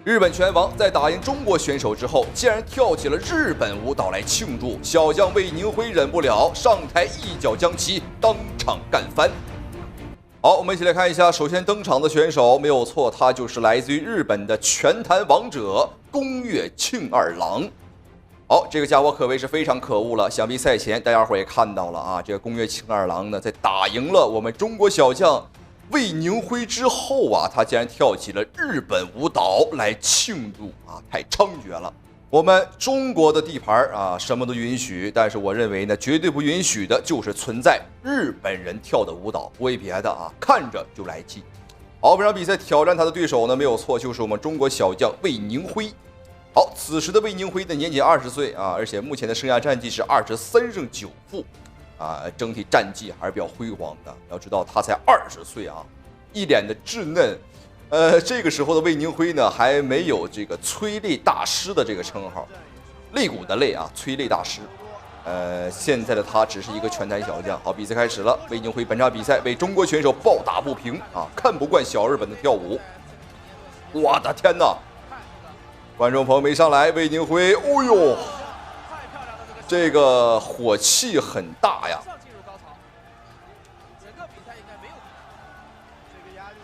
日本拳王在打赢中国选手之后，竟然跳起了日本舞蹈来庆祝，小将魏宁辉忍不了，上台一脚将其当场干翻。好，我们一起来看一下，首先登场的选手没有错，他就是来自于日本的拳坛王者宫越庆二郎。好，这个家伙可谓是非常可恶了。想必赛前大家伙也看到了啊，这个宫越庆二郎呢，在打赢了我们中国小将魏宁辉之后啊，他竟然跳起了日本舞蹈来庆祝啊，太猖獗了。我们中国的地盘啊，什么都允许，但是我认为呢，绝对不允许的就是存在日本人跳的舞蹈，不为别的啊，看着就来气。好，本场比赛挑战他的对手呢，没有错，就是我们中国小将魏宁辉。好，此时的魏宁辉呢，年仅20岁啊，而且目前的生涯战绩是23胜9负。啊，整体战绩还是比较辉煌的。要知道他才20岁啊，一脸的稚嫩。这个时候的魏宁辉呢，还没有这个催泪大师的这个称号，肋骨的肋啊，催泪大师。现在的他只是一个拳坛小将。好，比赛开始了，魏宁辉本场比赛为中国选手暴打不平啊，看不惯小日本的跳舞。我的天哪！观众朋友没上来，魏宁辉，哦呦！这个火气很大呀！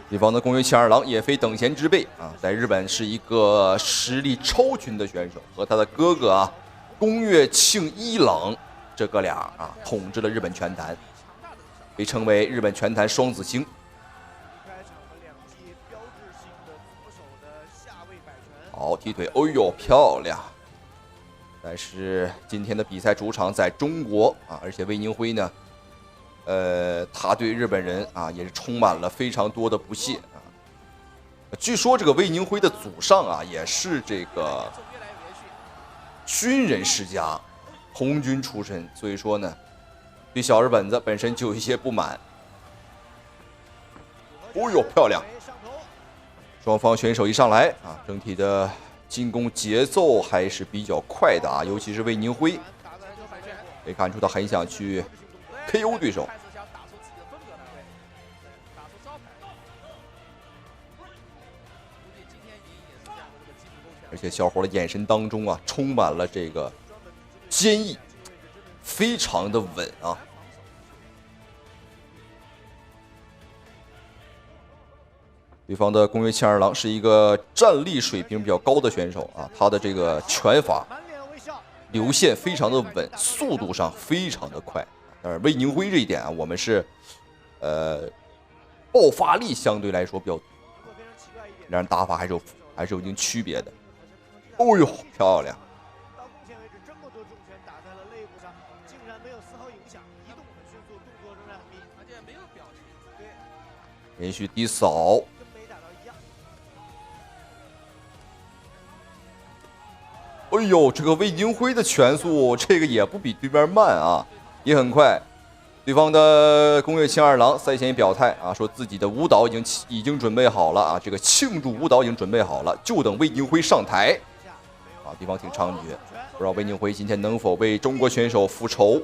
对方的宫越庆二郎也非等闲之辈啊，在日本是一个实力超群的选手，和他的哥哥啊宫越庆一郎这哥俩啊统治了日本拳坛，被称为日本拳坛双子星。好，踢腿，哦呦，漂亮！但是今天的比赛主场在中国啊，而且魏宁辉呢，他对日本人啊也是充满了非常多的不屑啊。据说这个魏宁辉的祖上啊也是这个军人世家，红军出身，所以说呢，对小日本子本身就有一些不满。哦呦，漂亮！双方选手一上来啊，整体的进攻节奏还是比较快的啊，尤其是魏宁辉，可以看出他很想去 KO 对手。而且小伙的眼神当中啊，充满了这个坚毅，非常的稳啊。对方的宫越庆二郎是一个战力水平比较高的选手啊，他的这个拳法流线非常的稳，速度上非常的快。但是魏宁辉这一点啊，我们是爆发力相对来说比较，两人打法还是有一定区别的。哦呦，漂亮！连续低扫。哎呦，这个魏宁辉的拳速，这个也不比对面慢啊，也很快。对方的宫越庆二郎赛前表态啊，说自己的舞蹈已经准备好了啊，这个庆祝舞蹈已经准备好了，就等魏宁辉上台。啊，对方挺猖獗，不知道魏宁辉今天能否为中国选手复仇。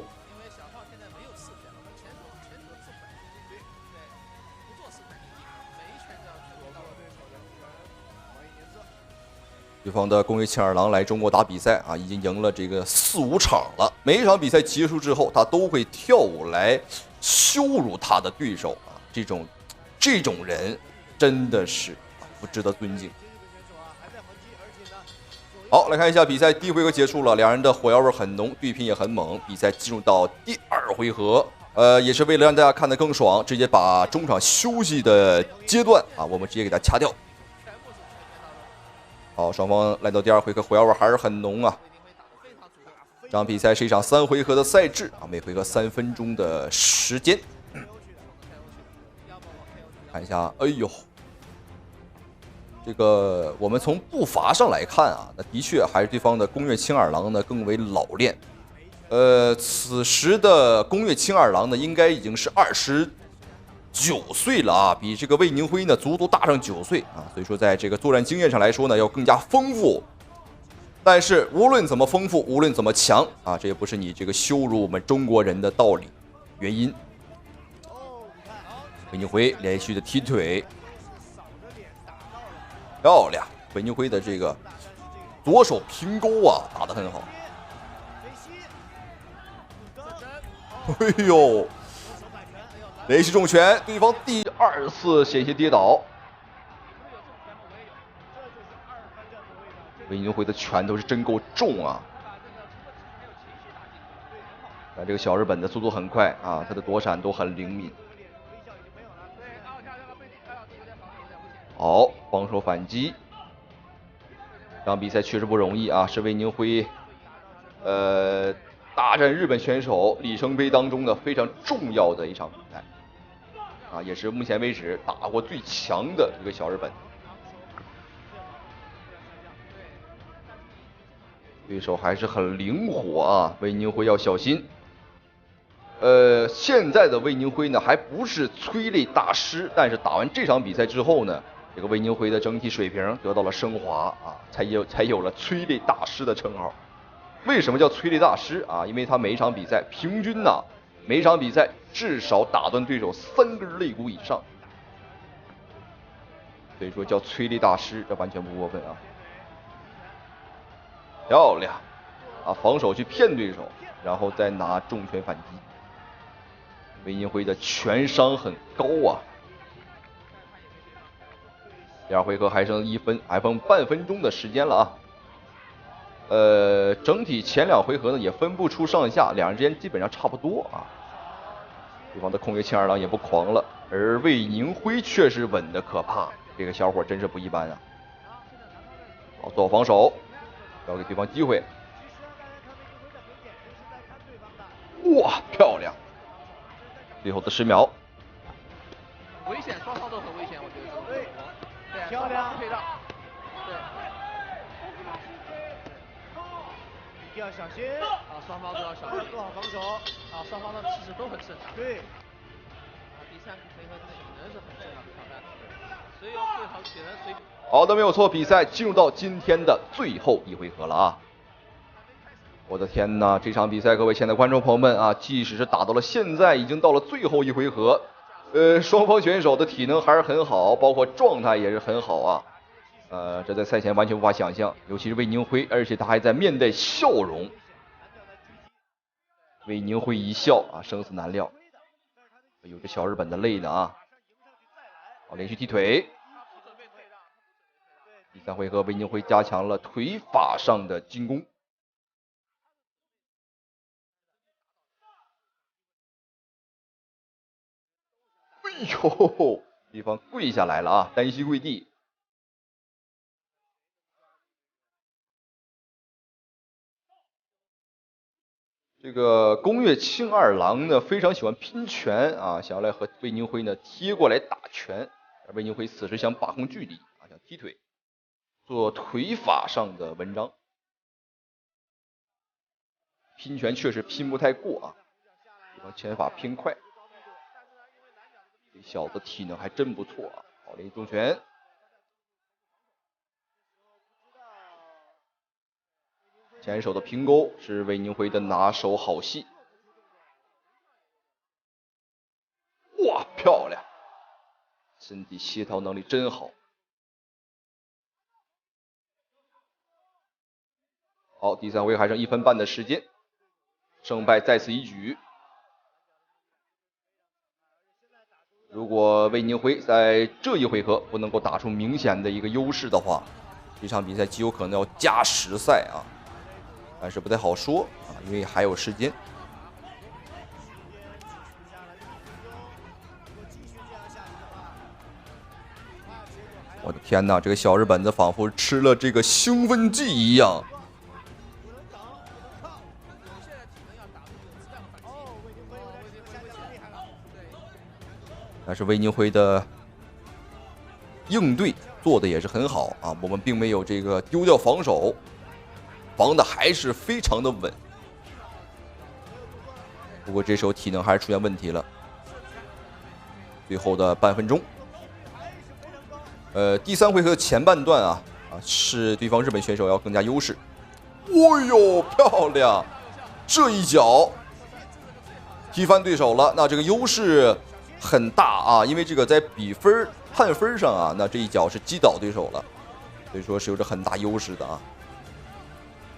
对方的宫越庆二郎来中国打比赛啊，已经赢了这个4、5场了。每一场比赛结束之后，他都会跳舞来羞辱他的对手啊。这种人真的是不值得尊敬。好，来看一下比赛第1回合结束了，两人的火药味很浓，对拼也很猛。比赛进入到第2回合，也是为了让大家看得更爽，直接把中场休息的阶段啊，我们直接给它掐掉。好，双方来到第2回合，火药味还是很浓啊。这场比赛是一场3回合的赛制啊，每回合3分钟的时间。看一下，哎呦，这个我们从步伐上来看啊，那的确还是对方的宫越庆二郎呢更为老练。此时的宫越庆二郎呢，应该已经是29岁了啊，比这个魏宁辉呢足足大上9岁啊，所以说在这个作战经验上来说呢，要更加丰富。但是无论怎么丰富，无论怎么强啊，这也不是你这个羞辱我们中国人的道理原因。魏宁辉连续的踢腿，漂亮！魏宁辉的这个左手平勾啊，打得很好。哎呦，雷势重拳，对方第2次险些跌倒。魏宁辉的拳头是真够重啊！但这个小日本的速度很快啊，他的躲闪都很灵敏。好，防守反击。这场比赛确实不容易啊，是魏宁辉大战日本选手里程碑当中的非常重要的一场比赛啊，也是目前为止打过最强的一个小日本。对手还是很灵活啊，魏宁辉要小心。现在的魏宁辉呢还不是催泪大师，但是打完这场比赛之后呢，这个魏宁辉的整体水平得到了升华啊，才有了催泪大师的称号。为什么叫催泪大师啊？因为他每一场比赛平均呢，每一场比赛至少打断对手3根肋骨以上，所以说叫催泪大师，这完全不过分啊。漂亮啊！防守去骗对手，然后再拿重拳反击。魏宁辉的拳商很高啊。第2回合还剩半分钟的时间了啊。整体前2回合呢也分不出上下，两人之间基本上差不多啊。对方的空月青二郎也不狂了，而魏宁辉却是稳的可怕，这个小伙真是不一般啊。好，做好防守。要给对方机会，哇，漂亮！最后的10秒，危险，双方都很危险，我觉得。对，漂亮，退让，对，一定要小心啊，双方都要小心，做好防守啊，双方的气势都很正常。对，啊，第3回合体能是很重要的挑战，所以要对好体能随。好的，没有错，比赛进入到今天的最后1回合了啊！我的天哪，这场比赛各位亲爱的观众朋友们啊，即使是打到了现在，已经到了最后1回合，双方选手的体能还是很好，包括状态也是很好啊。这在赛前完全无法想象，尤其是魏宁辉，而且他还在面带笑容。魏宁辉一笑啊，生死难料。有这小日本的累的啊！好，连续踢腿。第3回合，魏宁辉加强了腿法上的进攻。哎呦，对方跪下来了啊，单膝跪地。这个宫越清二郎呢，非常喜欢拼拳啊，想要来和魏宁辉呢贴过来打拳。而魏宁辉此时想把控距离啊，想踢腿。做腿法上的文章，拼拳确实拼不太过啊，对方拳法偏快，这小子体能还真不错啊！好，连续重拳，前手的平勾是魏宁辉的拿手好戏，哇，漂亮！身体协调能力真好。好，第3回还剩1分半的时间，胜败在此一举。如果魏宁辉在这一回合不能够打出明显的一个优势的话，这场比赛极有可能要加时赛啊，但是不太好说啊，因为还有时间。我的天哪，这个小日本子仿佛吃了这个兴奋剂一样。但是魏宁辉的应对做的也是很好啊，我们并没有这个丢掉防守，防的还是非常的稳。不过这时候体能还是出现问题了。最后的半分钟，第3回合的前半段啊是对方日本选手要更加优势。哦呦，漂亮！这一脚踢翻对手了，那这个优势很大啊，因为这个在比分判分上啊，那这一脚是击倒对手了。所以说是有着很大优势的啊。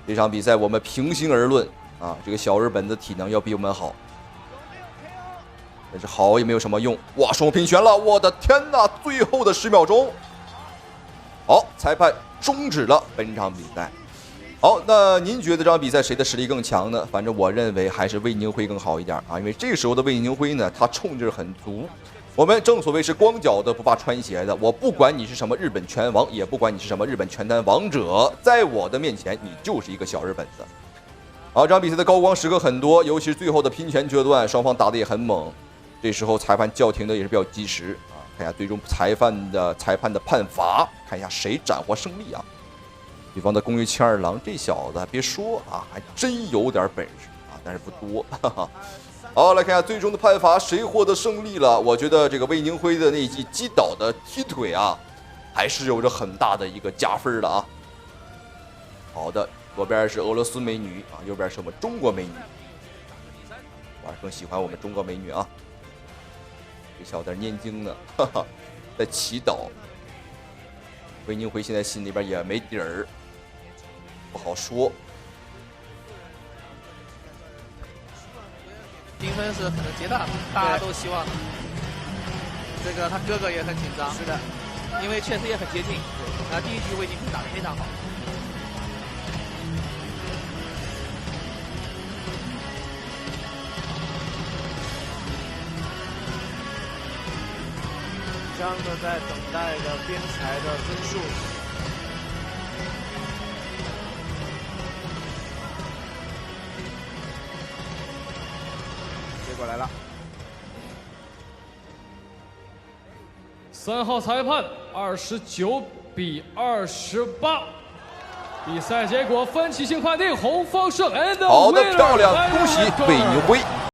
这场比赛我们平心而论啊，这个小日本的体能要比我们好，但是好也没有什么用。哇，双平拳了，我的天哪！最后的10秒钟，好，裁判终止了本场比赛。好，那您觉得这场比赛谁的实力更强呢？反正我认为还是魏宁辉更好一点啊，因为这个时候的魏宁辉呢，他冲劲很足。我们正所谓是光脚的不怕穿鞋的，我不管你是什么日本拳王，也不管你是什么日本拳坛王者，在我的面前，你就是一个小日本子。好，这场比赛的高光时刻很多，尤其是最后的拼拳决断，双方打得也很猛。这时候裁判叫停的也是比较及时啊，看一下最终裁判的判罚，看一下谁斩获胜利啊。对方的宫越清二郎这小子别说啊，还真有点本事啊，但是不多。哈哈。好，来看一下最终的判罚，谁获得胜利了？我觉得这个魏宁辉的那一记击倒的踢腿啊，还是有着很大的一个加分的啊。好的，左边是俄罗斯美女啊，右边是我们中国美女。我还是更喜欢我们中国美女啊。这小子在念经呢，哈哈，在祈祷。魏宁辉现在心里边也没底儿。不好说，评分是可能接大，大家都希望这个他哥哥也很紧张，是的，因为确实也很接近。第一局魏宁辉打得非常好。张的在等待着边裁的分数。结果来了，3号裁判29比28，比赛结果分歧性判定，红方胜。好的，漂亮，恭喜魏宁辉。